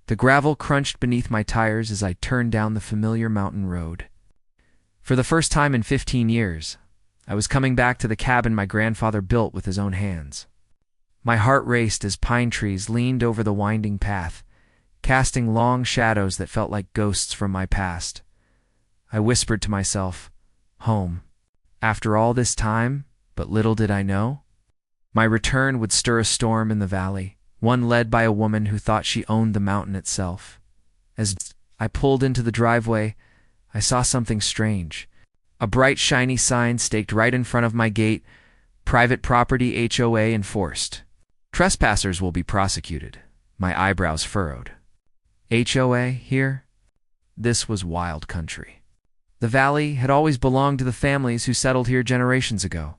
The gravel crunched beneath my tires as I turned down the familiar mountain road. For the first time in 15 years, I was coming back to the cabin my grandfather built with his own hands. My heart raced as pine trees leaned over the winding path, casting long shadows that felt like ghosts from my past. I whispered to myself, home. After all this time, but little did I know, my return would stir a storm in the valley, one led by a woman who thought she owned the mountain itself. As I pulled into the driveway, I saw something strange. A bright, shiny sign staked right in front of my gate, "Private property HOA enforced. Trespassers will be prosecuted." My eyebrows furrowed. HOA here? This was wild country. The valley had always belonged to the families who settled here generations ago.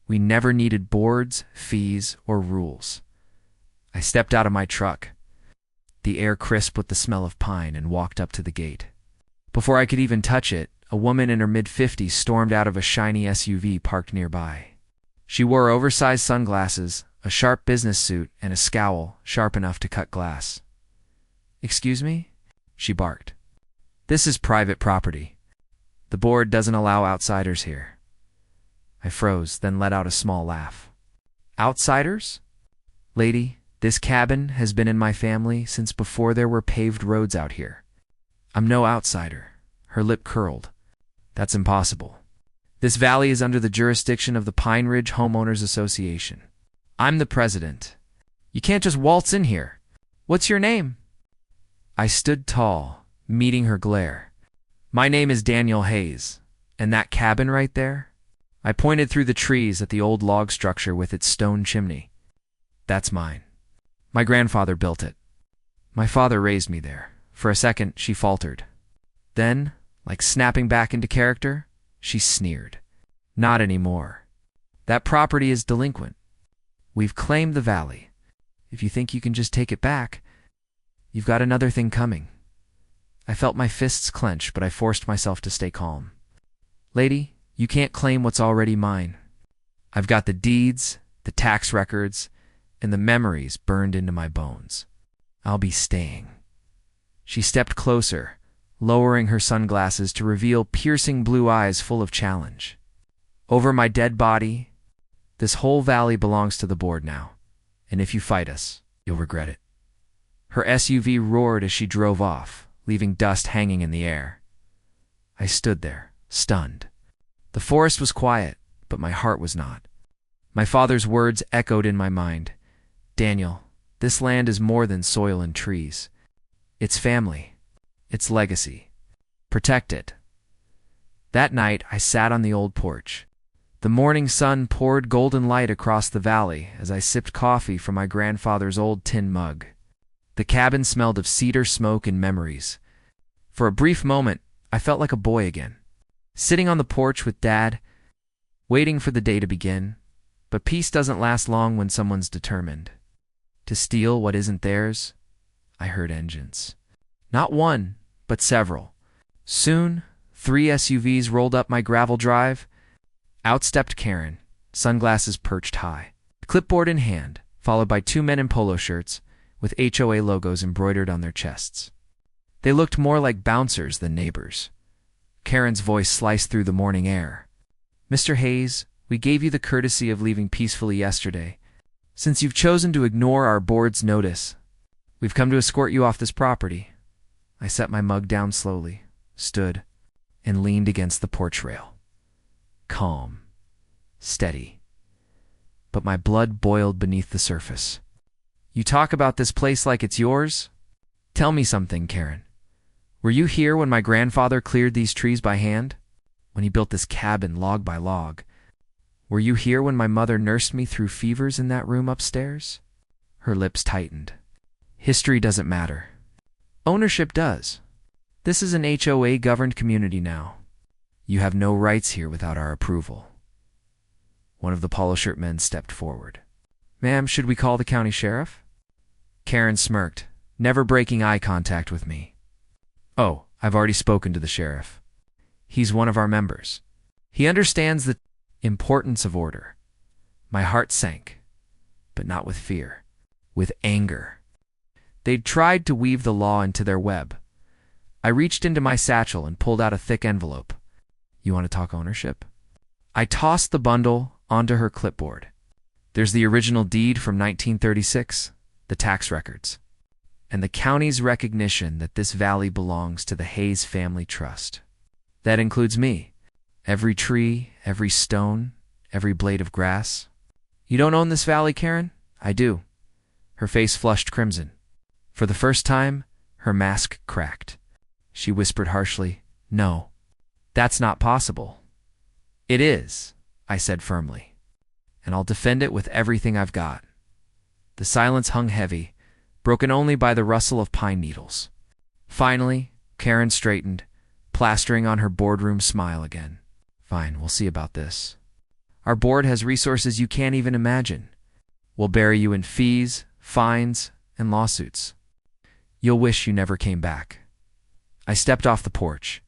We never needed boards, fees, or rules. I stepped out of my truck, the air crisp with the smell of pine, and walked up to the gate. Before I could even touch it, a woman in her mid-50s stormed out of a shiny SUV parked nearby. She wore oversized sunglasses, a sharp business suit, and a scowl sharp enough to cut glass. "Excuse me?" she barked. "This is private property. The board doesn't allow outsiders here." I froze, then let out a small laugh. "Outsiders? Lady, this cabin has been in my family since before there were paved roads out here. I'm no outsider." Her lip curled. "That's impossible. This valley is under the jurisdiction of the Pine Ridge Homeowners Association. I'm the president. You can't just waltz in here. What's your name?" I stood tall, meeting her glare. "My name is Daniel Hayes. And that cabin right there?" I pointed through the trees at the old log structure with its stone chimney. "That's mine. My grandfather built it. My father raised me there." For a second, she faltered. Then, like snapping back into character, she sneered. "Not anymore. That property is delinquent. We've claimed the valley. If you think you can just take it back, you've got another thing coming." I felt my fists clench, but I forced myself to stay calm. "Lady, you can't claim what's already mine. I've got the deeds, the tax records, and the memories burned into my bones. I'll be staying." She stepped closer, lowering her sunglasses to reveal piercing blue eyes full of challenge. "Over my dead body, this whole valley belongs to the board now, and if you fight us, you'll regret it." Her SUV roared as she drove off, leaving dust hanging in the air. I stood there, stunned. The forest was quiet, but my heart was not. My father's words echoed in my mind. "Daniel, this land is more than soil and trees. It's family. It's legacy. Protect it." That night, I sat on the old porch. The morning sun poured golden light across the valley as I sipped coffee from my grandfather's old tin mug. The cabin smelled of cedar smoke and memories. For a brief moment, I felt like a boy again, sitting on the porch with Dad, waiting for the day to begin. But peace doesn't last long when someone's determined to steal what isn't theirs. I heard engines. Not one, but several. Soon, 3 SUVs rolled up my gravel drive. Out stepped Karen, sunglasses perched high, clipboard in hand, followed by 2 men in polo shirts with HOA logos embroidered on their chests. They looked more like bouncers than neighbors. Karen's voice sliced through the morning air. "Mr. Hayes, we gave you the courtesy of leaving peacefully yesterday. Since you've chosen to ignore our board's notice, we've come to escort you off this property." I set my mug down slowly, stood, and leaned against the porch rail. Calm, steady, but my blood boiled beneath the surface. "You talk about this place like it's yours? Tell me something, Karen. Were you here when my grandfather cleared these trees by hand? When he built this cabin log by log? Were you here when my mother nursed me through fevers in that room upstairs?" Her lips tightened. "History doesn't matter. Ownership does. This is an HOA-governed community now. You have no rights here without our approval." One of the polo shirt men stepped forward. "Ma'am, should we call the county sheriff?" Karen smirked, never breaking eye contact with me. "Oh, I've already spoken to the sheriff. He's one of our members. He understands the importance of order." My heart sank, but not with fear, with anger. They'd tried to weave the law into their web. I reached into my satchel and pulled out a thick envelope. You want to talk ownership? I tossed the bundle onto her clipboard. There's the original deed from 1936, the tax records, and the county's recognition that this valley belongs to the Hayes Family Trust. That includes me. Every tree, every stone, every blade of grass. You don't own this valley, Karen? I do. Her face flushed crimson. For the first time, her mask cracked. She whispered harshly, "No, that's not possible." "It is," I said firmly, "and I'll defend it with everything I've got." The silence hung heavy, broken only by the rustle of pine needles. Finally, Karen straightened, plastering on her boardroom smile again. "Fine, we'll see about this. Our board has resources you can't even imagine. We'll bury you in fees, fines, and lawsuits. You'll wish you never came back." I stepped off the porch,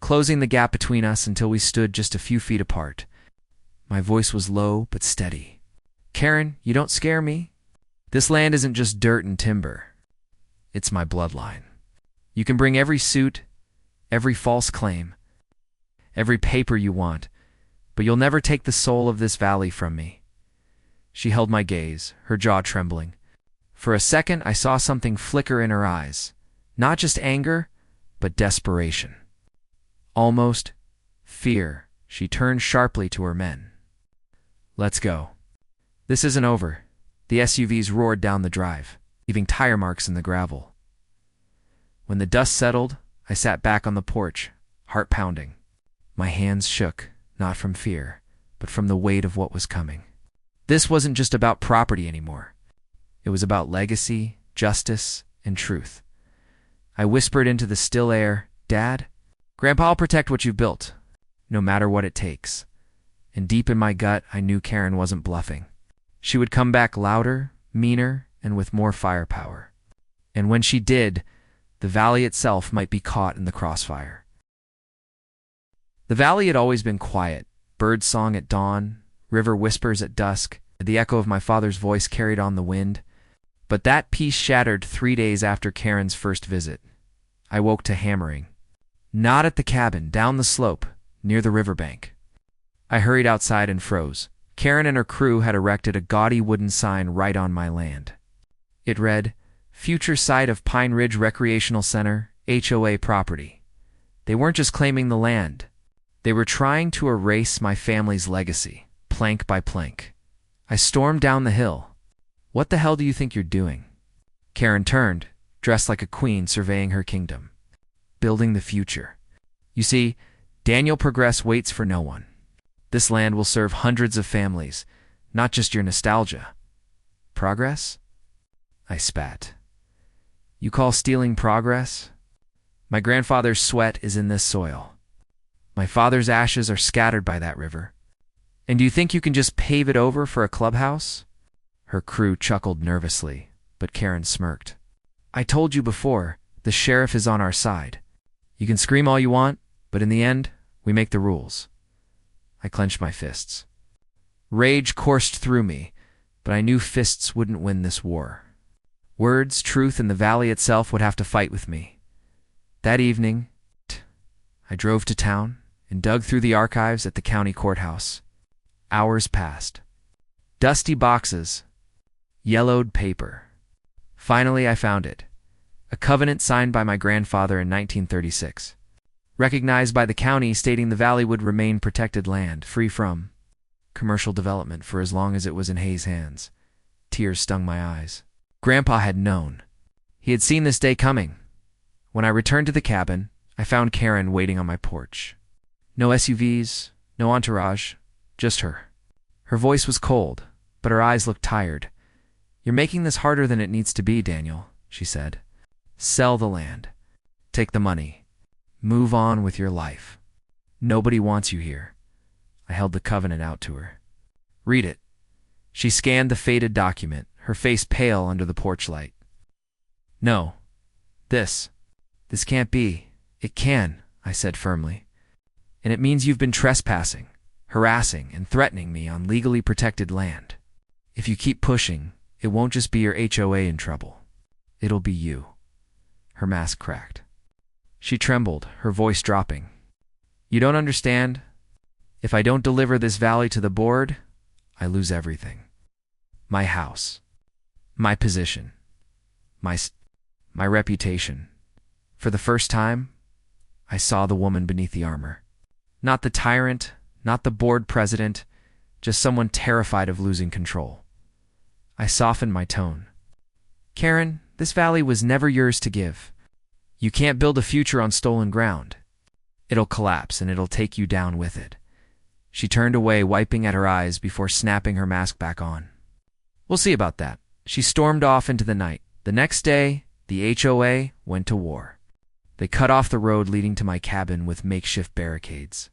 closing the gap between us until we stood just a few feet apart. My voice was low but steady. "Karen, you don't scare me. This land isn't just dirt and timber. It's my bloodline. You can bring every suit, every false claim, every paper you want, but you'll never take the soul of this valley from me." She held my gaze, her jaw trembling. For a second, I saw something flicker in her eyes. Not just anger, but desperation. Almost fear. She turned sharply to her men. "Let's go." "This isn't over." The SUVs roared down the drive, leaving tire marks in the gravel. When the dust settled, I sat back on the porch, heart pounding. My hands shook, not from fear, but from the weight of what was coming. This wasn't just about property anymore. It was about legacy, justice, and truth. I whispered into the still air, "Dad, Grandpa will protect what you've built, no matter what it takes." And deep in my gut, I knew Karen wasn't bluffing. She would come back louder, meaner, and with more firepower. And when she did, the valley itself might be caught in the crossfire. The valley had always been quiet, bird song at dawn, river whispers at dusk, the echo of my father's voice carried on the wind. But that peace shattered 3 days after Karen's first visit. I woke to hammering. Not at the cabin, down the slope, near the riverbank. I hurried outside and froze. Karen and her crew had erected a gaudy wooden sign right on my land. It read, "Future site of Pine Ridge Recreational Center, HOA property." They weren't just claiming the land. They were trying to erase my family's legacy, plank by plank. I stormed down the hill. "What the hell do you think you're doing?" Karen turned, dressed like a queen surveying her kingdom. "Building the future. You see, Daniel Progress waits for no one. This land will serve hundreds of families, not just your nostalgia." "Progress?" I spat. "You call stealing progress? My grandfather's sweat is in this soil. My father's ashes are scattered by that river. And do you think you can just pave it over for a clubhouse?" Her crew chuckled nervously, but Karen smirked. "I told you before, the sheriff is on our side. You can scream all you want, but in the end, we make the rules." I clenched my fists. Rage coursed through me, but I knew fists wouldn't win this war. Words, truth, and the valley itself would have to fight with me. That evening, I drove to town and dug through the archives at the county courthouse. Hours passed. Dusty boxes, yellowed paper. Finally, I found it. A covenant signed by my grandfather in 1936. Recognized by the county stating the valley would remain protected land, free from commercial development for as long as it was in Hayes' hands. Tears stung my eyes. Grandpa had known. He had seen this day coming. When I returned to the cabin, I found Karen waiting on my porch. No SUVs, no entourage, just her. Her voice was cold, but her eyes looked tired. "You're making this harder than it needs to be, Daniel," she said. "Sell the land. Take the money. Move on with your life. Nobody wants you here." I held the covenant out to her. "Read it." She scanned the faded document, her face pale under the porch light. "No. This can't be." "It can," I said firmly. "And it means you've been trespassing, harassing, and threatening me on legally protected land. If you keep pushing, it won't just be your HOA in trouble. It'll be you." Her mask cracked. She trembled, her voice dropping. "You don't understand. If I don't deliver this valley to the board, I lose everything. My house, my position, my reputation." For the first time, I saw the woman beneath the armor. Not the tyrant, not the board president, just someone terrified of losing control. I softened my tone. "Karen, this valley was never yours to give. You can't build a future on stolen ground. It'll collapse and it'll take you down with it." She turned away, wiping at her eyes before snapping her mask back on. "We'll see about that." She stormed off into the night. The next day, the HOA went to war. They cut off the road leading to my cabin with makeshift barricades.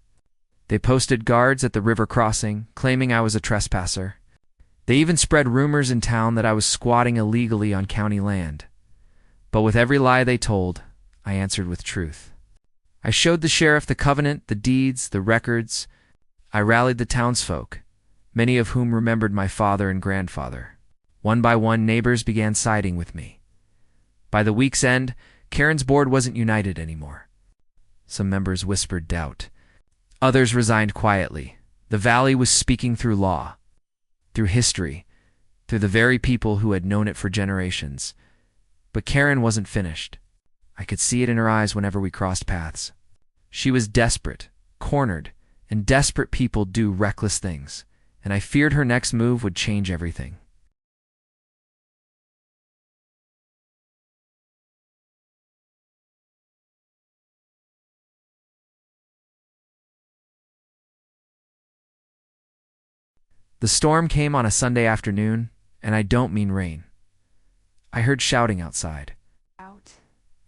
They posted guards at the river crossing, claiming I was a trespasser. They even spread rumors in town that I was squatting illegally on county land. But with every lie they told, I answered with truth. I showed the sheriff the covenant, the deeds, the records. I rallied the townsfolk, many of whom remembered my father and grandfather. One by one, neighbors began siding with me. By the week's end, Karen's board wasn't united anymore. Some members whispered doubt. Others resigned quietly. The valley was speaking through law, through history, through the very people who had known it for generations. But Karen wasn't finished. I could see it in her eyes whenever we crossed paths. She was desperate, cornered, and desperate people do reckless things, and I feared her next move would change everything. The storm came on a Sunday afternoon, and I don't mean rain. I heard shouting outside.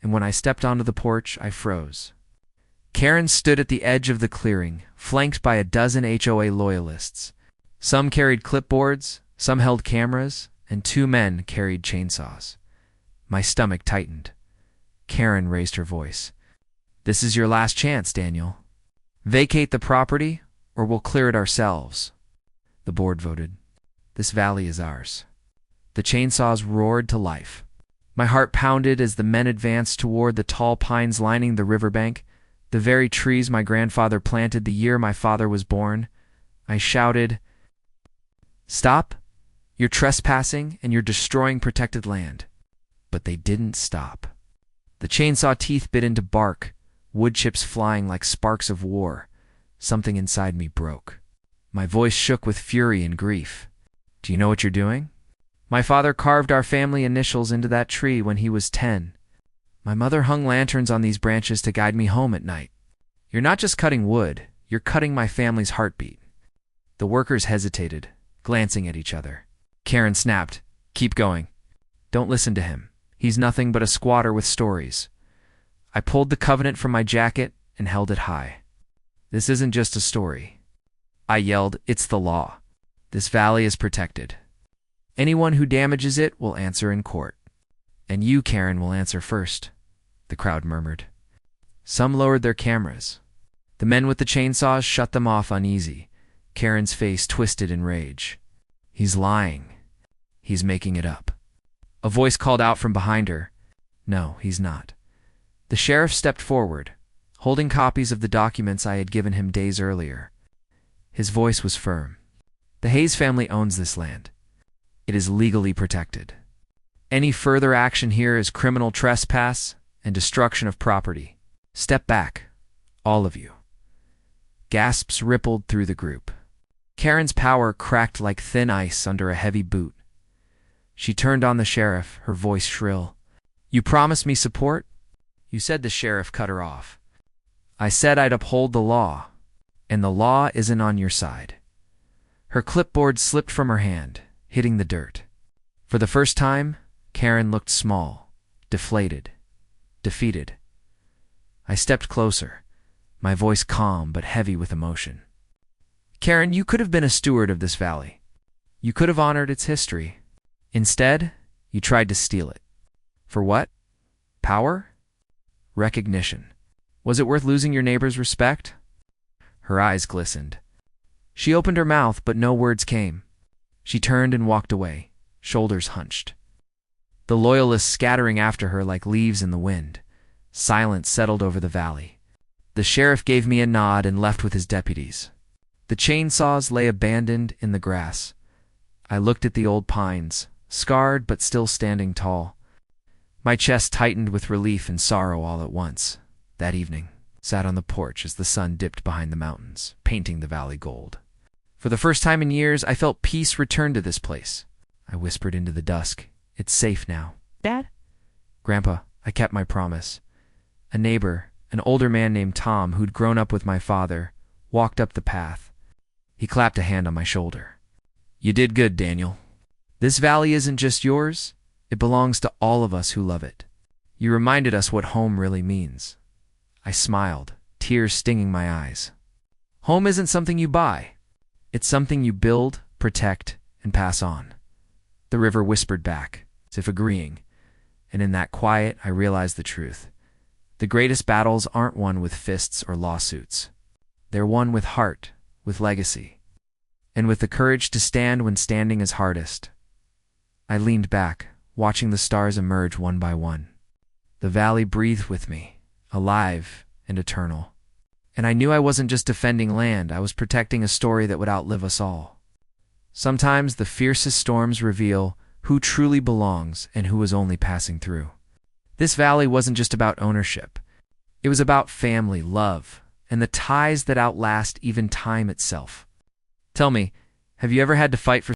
And when I stepped onto the porch, I froze. Karen stood at the edge of the clearing, flanked by a dozen HOA loyalists. Some carried clipboards, some held cameras, and 2 men carried chainsaws. My stomach tightened. Karen raised her voice. "This is your last chance, Daniel. Vacate the property, or we'll clear it ourselves." The board voted. This valley is ours. The chainsaws roared to life. My heart pounded as the men advanced toward the tall pines lining the riverbank, the very trees my grandfather planted the year my father was born. I shouted, "Stop! You're trespassing and you're destroying protected land." But they didn't stop. The chainsaw teeth bit into bark, wood chips flying like sparks of war. Something inside me broke. My voice shook with fury and grief. "Do you know what you're doing? My father carved our family initials into that tree when he was 10. My mother hung lanterns on these branches to guide me home at night. You're not just cutting wood, you're cutting my family's heartbeat." The workers hesitated, glancing at each other. Karen snapped, "Keep going. Don't listen to him. He's nothing but a squatter with stories." I pulled the covenant from my jacket and held it high. "This isn't just a story." I yelled, "It's the law. This valley is protected. Anyone who damages it will answer in court. And you, Karen, will answer first," the crowd murmured. Some lowered their cameras. The men with the chainsaws shut them off uneasy. Karen's face twisted in rage. "He's lying. He's making it up." A voice called out from behind her. "No, he's not." The sheriff stepped forward, holding copies of the documents I had given him days earlier. His voice was firm. "The Hayes family owns this land. It is legally protected. Any further action here is criminal trespass and destruction of property. Step back, all of you." Gasps rippled through the group. Karen's power cracked like thin ice under a heavy boot. She turned on the sheriff, her voice shrill. "You promised me support?" "You said." The sheriff cut her off. "I said I'd uphold the law, and the law isn't on your side." Her clipboard slipped from her hand, hitting the dirt. For the first time, Karen looked small, deflated, defeated. I stepped closer, my voice calm but heavy with emotion. "Karen, you could have been a steward of this valley. You could have honored its history. Instead, you tried to steal it. For what? Power? Recognition. Was it worth losing your neighbor's respect?" Her eyes glistened. She opened her mouth, but no words came. She turned and walked away, shoulders hunched. the loyalists scattering after her like leaves in the wind. Silence settled over the valley. The sheriff gave me a nod and left with his deputies. The chainsaws lay abandoned in the grass. I looked at the old pines, scarred but still standing tall. My chest tightened with relief and sorrow all at once. That evening, sat on the porch as the sun dipped behind the mountains, painting the valley gold. For the first time in years, I felt peace return to this place. I whispered into the dusk, "It's safe now." Dad? Grandpa, I kept my promise. A neighbor, an older man named Tom, who'd grown up with my father, walked up the path. He clapped a hand on my shoulder. "You did good, Daniel. This valley isn't just yours. It belongs to all of us who love it. You reminded us what home really means." I smiled, tears stinging my eyes. Home isn't something you buy. It's something you build, protect, and pass on. The river whispered back, as if agreeing, and in that quiet I realized the truth. The greatest battles aren't won with fists or lawsuits. They're won with heart, with legacy, and with the courage to stand when standing is hardest. I leaned back, watching the stars emerge one by one. The valley breathed with me, alive and eternal. And I knew I wasn't just defending land, I was protecting a story that would outlive us all. Sometimes the fiercest storms reveal who truly belongs and who is only passing through. This valley wasn't just about ownership. It was about family, love, and the ties that outlast even time itself. Tell me, have you ever had to fight for